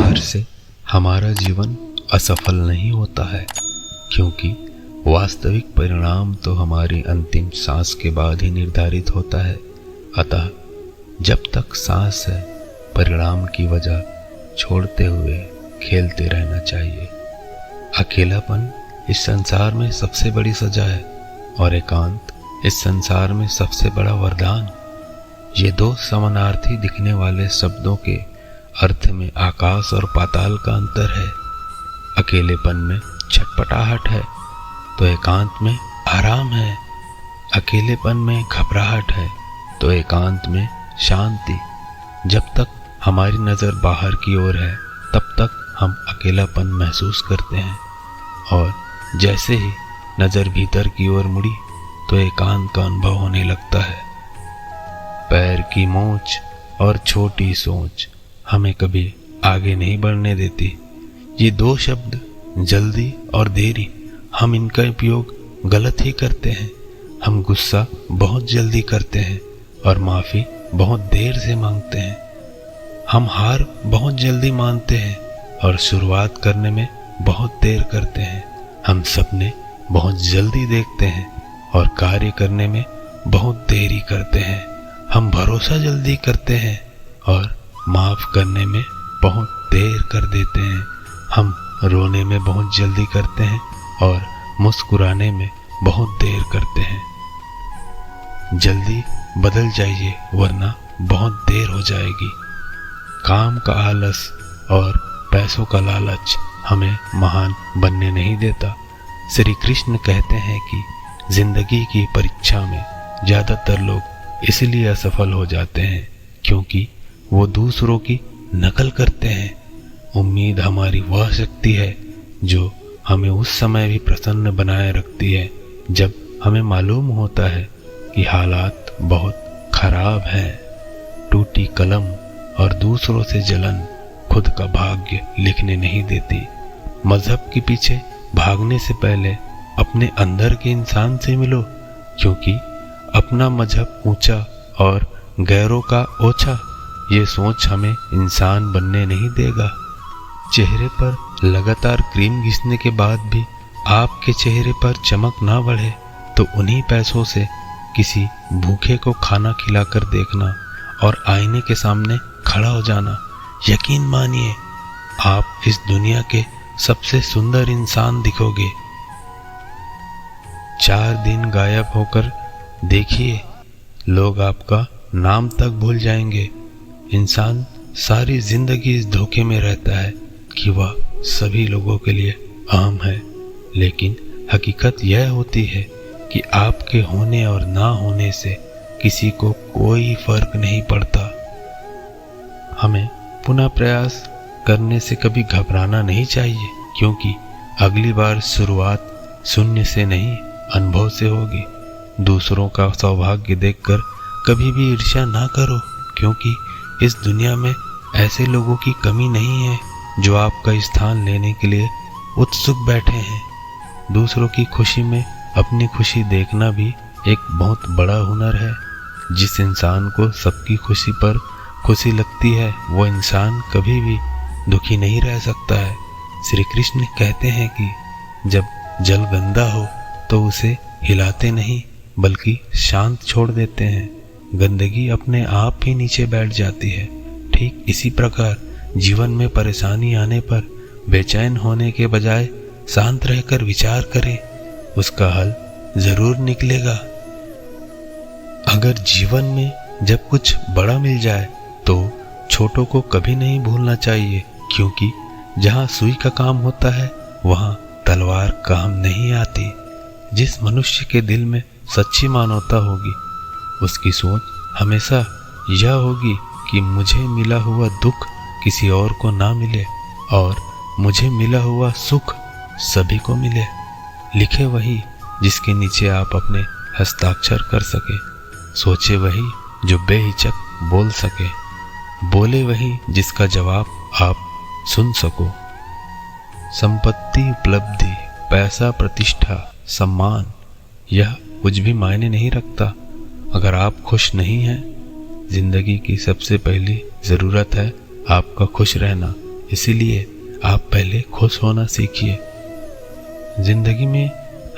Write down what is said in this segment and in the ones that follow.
हार से हमारा जीवन असफल नहीं होता है, क्योंकि वास्तविक परिणाम तो हमारी अंतिम सांस के बाद ही निर्धारित होता है। अतः जब तक सांस है, परिणाम की वजह छोड़ते हुए खेलते रहना चाहिए। अकेलापन इस संसार में सबसे बड़ी सजा है और एकांत इस संसार में सबसे बड़ा वरदान। ये दो समानार्थी दिखने वाले शब्दों के अर्थ में आकाश और पाताल का अंतर है। अकेलेपन में छटपटाहट है तो एकांत में आराम है। अकेलेपन में घबराहट है तो एकांत में शांति। जब तक हमारी नज़र बाहर की ओर है तब तक हम अकेलापन महसूस करते हैं, और जैसे ही नज़र भीतर की ओर मुड़ी तो एकांत का अनुभव होने लगता है। पैर की मोच और छोटी सोच हमें कभी आगे नहीं बढ़ने देती। ये दो शब्द जल्दी और देरी, हम इनका उपयोग गलत ही करते हैं। हम गुस्सा बहुत जल्दी करते हैं और माफ़ी बहुत देर से मांगते हैं। हम हार बहुत जल्दी मानते हैं और शुरुआत करने में बहुत देर करते हैं। हम सपने बहुत जल्दी देखते हैं और कार्य करने में बहुत देरी करते हैं। हम भरोसा जल्दी करते हैं और माफ़ करने में बहुत देर कर देते हैं। हम रोने में बहुत जल्दी करते हैं और मुस्कुराने में बहुत देर करते हैं। जल्दी बदल जाइए वरना बहुत देर हो जाएगी। काम का आलस और पैसों का लालच हमें महान बनने नहीं देता। श्री कृष्ण कहते हैं कि जिंदगी की परीक्षा में ज़्यादातर लोग इसलिए असफल हो जाते हैं क्योंकि वो दूसरों की नकल करते हैं। उम्मीद हमारी वह शक्ति है जो हमें उस समय भी प्रसन्न बनाए रखती है जब हमें मालूम होता है कि हालात बहुत खराब हैं। टूटी कलम और दूसरों से जलन खुद का भाग्य लिखने नहीं देती। मजहब के पीछे भागने से पहले अपने अंदर के इंसान से मिलो, क्योंकि अपना मजहब ऊंचा और गैरों का ओछा, ये सोच हमें इंसान बनने नहीं देगा। चेहरे पर लगातार क्रीम घिसने के बाद भी आपके चेहरे पर चमक ना बढ़े तो उन्हीं पैसों से किसी भूखे को खाना खिलाकर देखना और आईने के सामने खड़ा हो जाना। यकीन मानिए, आप इस दुनिया के सबसे सुंदर इंसान दिखोगे। 4 दिन गायब होकर देखिए, लोग आपका नाम तक भूल जाएंगे। इंसान सारी जिंदगी इस धोखे में रहता है कि वह सभी लोगों के लिए अहम है, लेकिन हकीकत यह होती है कि आपके होने और ना होने से किसी को कोई फर्क नहीं पड़ता। हमें पुनः प्रयास करने से कभी घबराना नहीं चाहिए, क्योंकि अगली बार शुरुआत शून्य से नहीं, अनुभव से होगी। दूसरों का सौभाग्य देखकर कभी भी ईर्ष्या ना करो, क्योंकि इस दुनिया में ऐसे लोगों की कमी नहीं है जो आपका स्थान लेने के लिए उत्सुक बैठे हैं। दूसरों की खुशी में अपनी खुशी देखना भी एक बहुत बड़ा हुनर है। जिस इंसान को सबकी खुशी पर खुशी लगती है वो इंसान कभी भी दुखी नहीं रह सकता है। श्री कृष्ण कहते हैं कि जब जल गंदा हो तो उसे हिलाते नहीं बल्कि शांत छोड़ देते हैं। गंदगी अपने आप ही नीचे बैठ जाती है। ठीक इसी प्रकार जीवन में परेशानी आने पर बेचैन होने के बजाय शांत रहकर विचार करें, उसका हल जरूर निकलेगा। अगर जीवन में जब कुछ बड़ा मिल जाए तो छोटों को कभी नहीं भूलना चाहिए, क्योंकि जहाँ सुई का काम होता है वहाँ तलवार काम नहीं आती। जिस मनुष्य के दिल में सच्ची मानवता होगी उसकी सोच हमेशा यह होगी कि मुझे मिला हुआ दुख किसी और को ना मिले और मुझे मिला हुआ सुख सभी को मिले। लिखे वही जिसके नीचे आप अपने हस्ताक्षर कर सके, सोचे वही जो बेहिचक बोल सके, बोले वही जिसका जवाब आप सुन सको। संपत्ति, उपलब्धि, पैसा, प्रतिष्ठा, सम्मान, यह कुछ भी मायने नहीं रखता अगर आप खुश नहीं हैं। जिंदगी की सबसे पहली ज़रूरत है आपका खुश रहना। इसीलिए आप पहले खुश होना सीखिए। जिंदगी में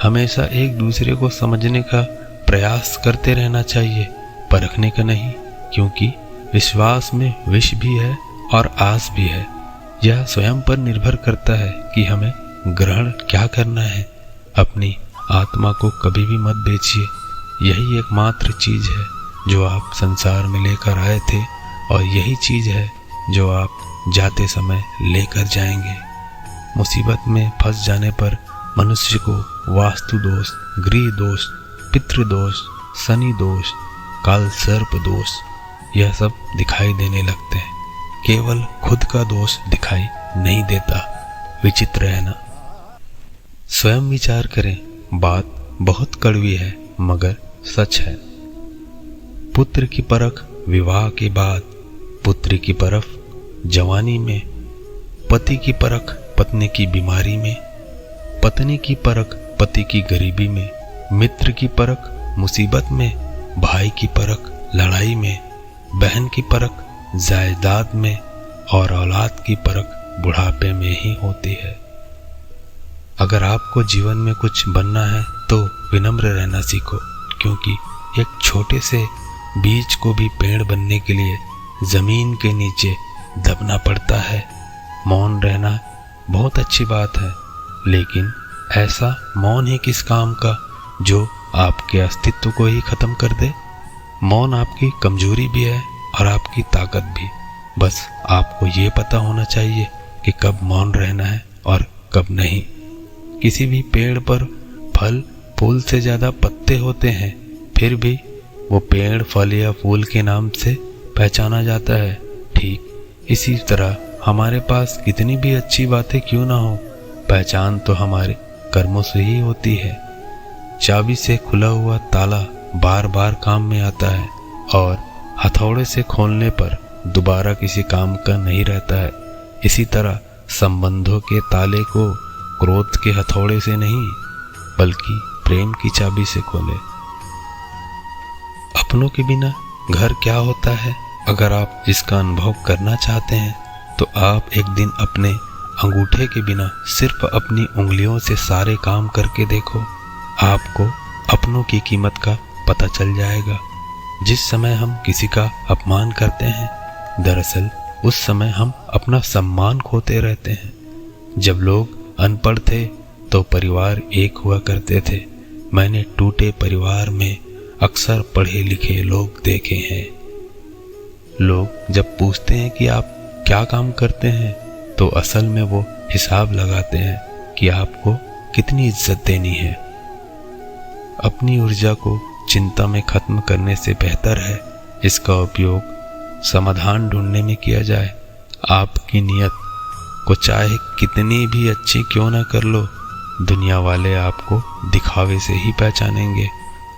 हमेशा एक दूसरे को समझने का प्रयास करते रहना चाहिए, परखने का नहीं, क्योंकि विश्वास में विष भी है और आस भी है। यह स्वयं पर निर्भर करता है कि हमें ग्रहण क्या करना है। अपनी आत्मा को कभी भी मत बेचिए। यही एकमात्र चीज है जो आप संसार में लेकर आए थे, और यही चीज है जो आप जाते समय लेकर जाएंगे। मुसीबत में फंस जाने पर मनुष्य को वास्तु दोष, गृह दोष, पितृ दोष, शनि दोष, काल सर्प दोष, यह सब दिखाई देने लगते हैं। केवल खुद का दोष दिखाई नहीं देता। विचित्र है ना? स्वयं विचार करें, बात बहुत कड़वी है मगर सच है। पुत्र की परख विवाह के बाद, पुत्री की परख जवानी में, पति की परख पत्नी की बीमारी में, पत्नी की परख पति की गरीबी में, मित्र की परख मुसीबत में, भाई की परख लड़ाई में, बहन की परख जायदाद में, और औलाद की परख बुढ़ापे में ही होती है। अगर आपको जीवन में कुछ बनना है तो विनम्र रहना सीखो, क्योंकि एक छोटे से बीज को भी पेड़ बनने के लिए जमीन के नीचे दबना पड़ता है। मौन रहना बहुत अच्छी बात है, लेकिन ऐसा मौन ही किस काम का जो आपके अस्तित्व को ही खत्म कर दे। मौन आपकी कमजोरी भी है और आपकी ताकत भी। बस आपको ये पता होना चाहिए कि कब मौन रहना है और कब नहीं। किसी भी पेड़ पर फल फूल से ज्यादा पत्ते होते हैं, फिर भी वो पेड़ फल या फूल के नाम से पहचाना जाता है। ठीक इसी तरह हमारे पास कितनी भी अच्छी बातें क्यों ना हो, पहचान तो हमारे कर्मों से ही होती है। चाबी से खुला हुआ ताला बार बार काम में आता है, और हथौड़े से खोलने पर दोबारा किसी काम का नहीं रहता है। इसी तरह संबंधों के ताले को क्रोध के हथौड़े से नहीं, बल्कि प्रेम की चाबी से खोले। अपनों के बिना घर क्या होता है, अगर आप इसका अनुभव करना चाहते हैं तो आप एक दिन अपने अंगूठे के बिना सिर्फ अपनी उंगलियों से सारे काम करके देखो। आपको अपनों की कीमत का पता चल जाएगा। जिस समय हम किसी का अपमान करते हैं, दरअसल उस समय हम अपना सम्मान खोते रहते हैं। जब लोग अनपढ़ थे तो परिवार एक हुआ करते थे। मैंने टूटे परिवार में अक्सर पढ़े लिखे लोग देखे हैं। लोग जब पूछते हैं कि आप क्या काम करते हैं, तो असल में वो हिसाब लगाते हैं कि आपको कितनी इज्जत देनी है। अपनी ऊर्जा को चिंता में खत्म करने से बेहतर है इसका उपयोग समाधान ढूंढने में किया जाए। आपकी नीयत को चाहे कितनी भी अच्छी क्यों ना कर लो, दुनिया वाले आपको दिखावे से ही पहचानेंगे,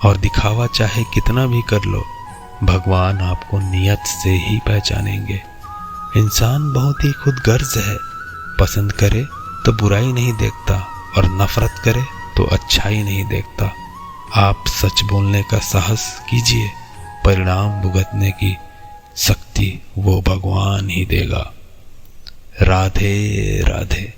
और दिखावा चाहे कितना भी कर लो, भगवान आपको नियत से ही पहचानेंगे। इंसान बहुत ही खुदगर्ज है। पसंद करे तो बुराई नहीं देखता, और नफरत करे तो अच्छाई नहीं देखता। आप सच बोलने का साहस कीजिए, परिणाम भुगतने की शक्ति वो भगवान ही देगा। राधे राधे।